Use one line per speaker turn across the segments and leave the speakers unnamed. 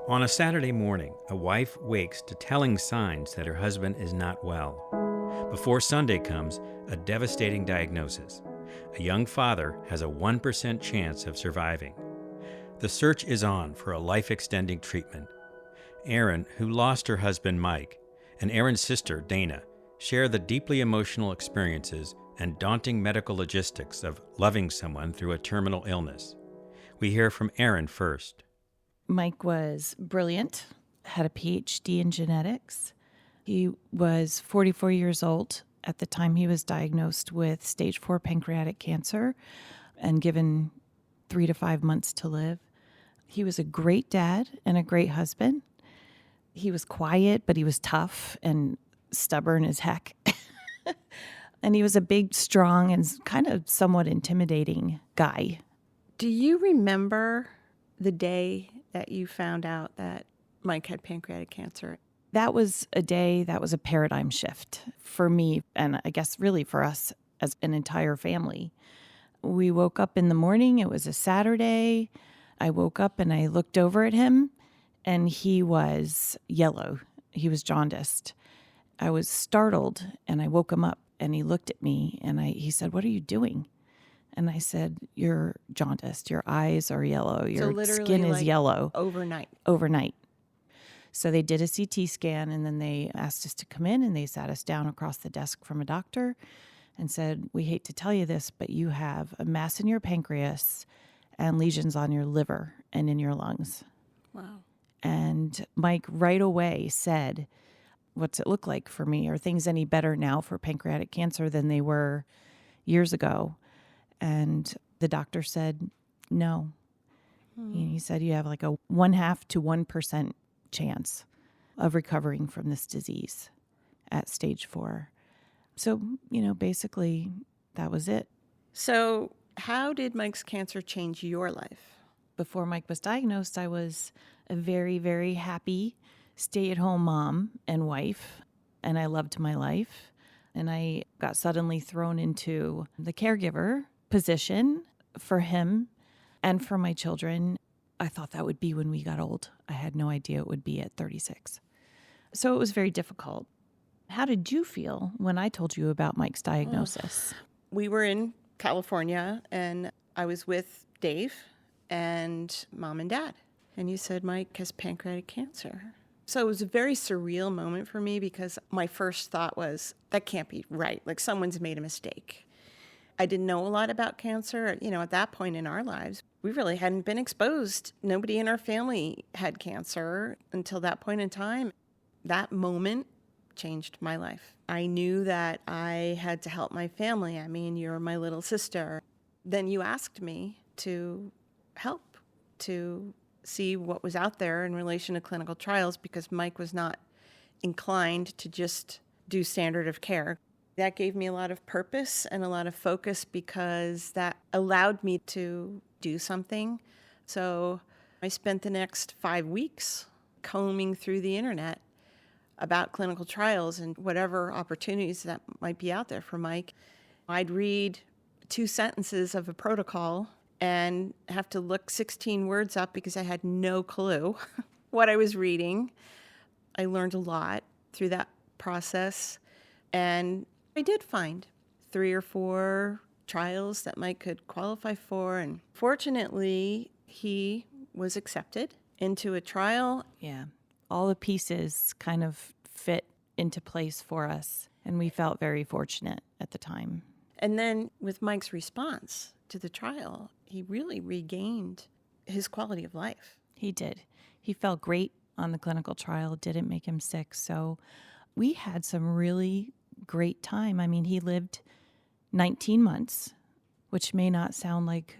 On a Saturday morning, a wife wakes to telling signs that her husband is not well. Before Sunday comes, a devastating diagnosis. A young father has a 1% chance of surviving. The search is on for a life-extending treatment. Erin, who lost her husband Mike, and Erin's sister Dana share the deeply emotional experiences and daunting medical logistics of loving someone through a terminal illness. We hear from Erin first.
Mike was brilliant, had a PhD in genetics. He was 44 years old at the time he was diagnosed with stage 4 pancreatic cancer and given 3 to 5 months to live. He was a great dad and a great husband. He was quiet, but he was tough and stubborn as heck. And he was a big, strong, and kind of somewhat intimidating guy.
Do you remember the day that you found out that Mike had pancreatic cancer?
That was a day that was a paradigm shift for me, and I guess really for us as an entire family. We woke up in the morning. It was a Saturday. I woke up and I looked over at him, and he was yellow. He was jaundiced. I was startled, and I woke him up, and he looked at me, and he said, "What are you doing?" And I said, "You're jaundiced. Your eyes are yellow. Your skin is yellow." Overnight. So they did a CT scan, and then they asked us to come in, and they sat us down across the desk from a doctor and said, "We hate to tell you this, but you have a mass in your pancreas and lesions on your liver and in your lungs."
Wow.
And Mike right away said, "What's it look like for me? Are things any better now for pancreatic cancer than they were years ago?" And the doctor said, "No." He said, "You have like a 0.5 to 1% chance of recovering from this disease at stage 4. So, basically that was it.
So how did Mike's cancer change your life?
Before Mike was diagnosed, I was a very, very happy stay-at-home mom and wife, and I loved my life. And I got suddenly thrown into the caregiver position for him and for my children. I thought that would be when we got old. I had no idea it would be at 36. So it was very difficult. How did you feel when I told you about Mike's diagnosis?
We were in California, and I was with Dave and Mom and Dad. And you said Mike has pancreatic cancer. So it was a very surreal moment for me because my first thought was, that can't be right. Like someone's made a mistake. I didn't know a lot about cancer. At that point in our lives, we really hadn't been exposed. Nobody in our family had cancer until that point in time. That moment changed my life. I knew that I had to help my family. I mean, you're my little sister. Then you asked me to help, to see what was out there in relation to clinical trials because Mike was not inclined to just do standard of care. That gave me a lot of purpose and a lot of focus because that allowed me to do something. So I spent the next 5 weeks combing through the internet about clinical trials and whatever opportunities that might be out there for Mike. I'd read 2 sentences of a protocol and have to look 16 words up because I had no clue what I was reading. I learned a lot through that process, and I did find 3 or 4 trials that Mike could qualify for, and fortunately, he was accepted into a trial.
Yeah, all the pieces kind of fit into place for us, and we felt very fortunate at the time.
And then with Mike's response to the trial, he really regained his quality of life.
He did. He felt great on the clinical trial. It didn't make him sick. So we had some really great time. I mean, he lived 19 months, which may not sound like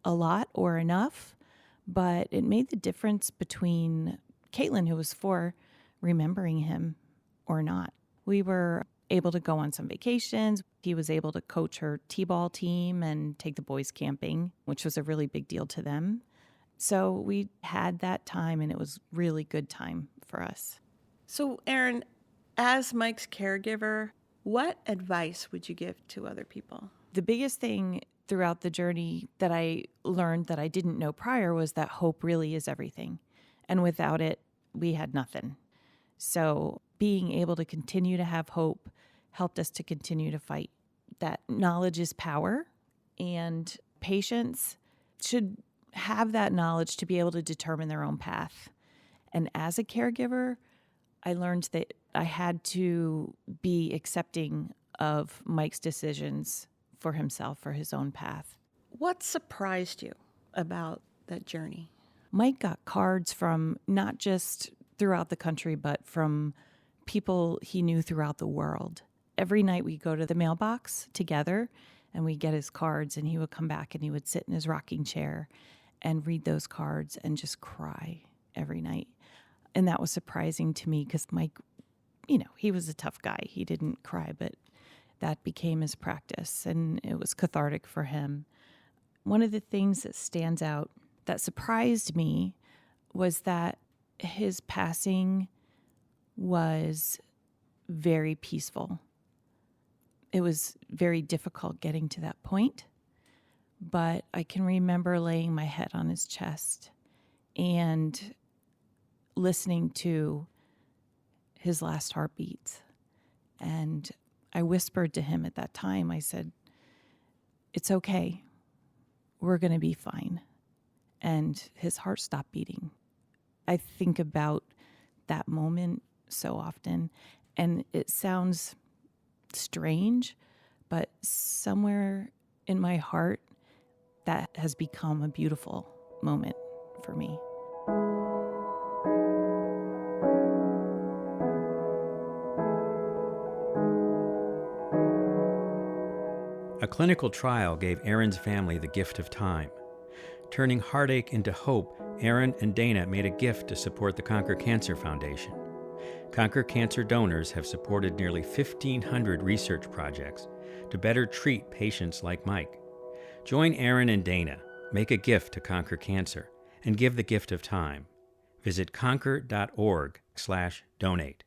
a lot or enough, but it made the difference between Caitlin, who was 4, remembering him or not. We were able to go on some vacations. He was able to coach her t-ball team and take the boys camping, which was a really big deal to them. So we had that time, and it was really good time for us.
So, Erin, as Mike's caregiver, what advice would you give to other people?
The biggest thing throughout the journey that I learned that I didn't know prior was that hope really is everything. And without it, we had nothing. So being able to continue to have hope helped us to continue to fight. That knowledge is power, and patients should have that knowledge to be able to determine their own path. And as a caregiver, I learned that I had to be accepting of Mike's decisions for himself, for his own path.
What surprised you about that journey?
Mike got cards from not just throughout the country, but from people he knew throughout the world. Every night we go to the mailbox together and we get his cards, and he would come back and he would sit in his rocking chair and read those cards and just cry every night. And that was surprising to me because Mike, he was a tough guy. He didn't cry, but that became his practice, and it was cathartic for him. One of the things that stands out that surprised me was that his passing was very peaceful. It was very difficult getting to that point, but I can remember laying my head on his chest and listening to his last heartbeats. And I whispered to him at that time, I said, "It's okay. We're going to be fine." And his heart stopped beating. I think about that moment so often, and it sounds strange, but somewhere in my heart, that has become a beautiful moment for me.
A clinical trial gave Erin's family the gift of time. Turning heartache into hope, Erin and Dana made a gift to support the Conquer Cancer Foundation. Conquer Cancer donors have supported nearly 1,500 research projects to better treat patients like Mike. Join Erin and Dana, make a gift to Conquer Cancer, and give the gift of time. Visit conquer.org/donate.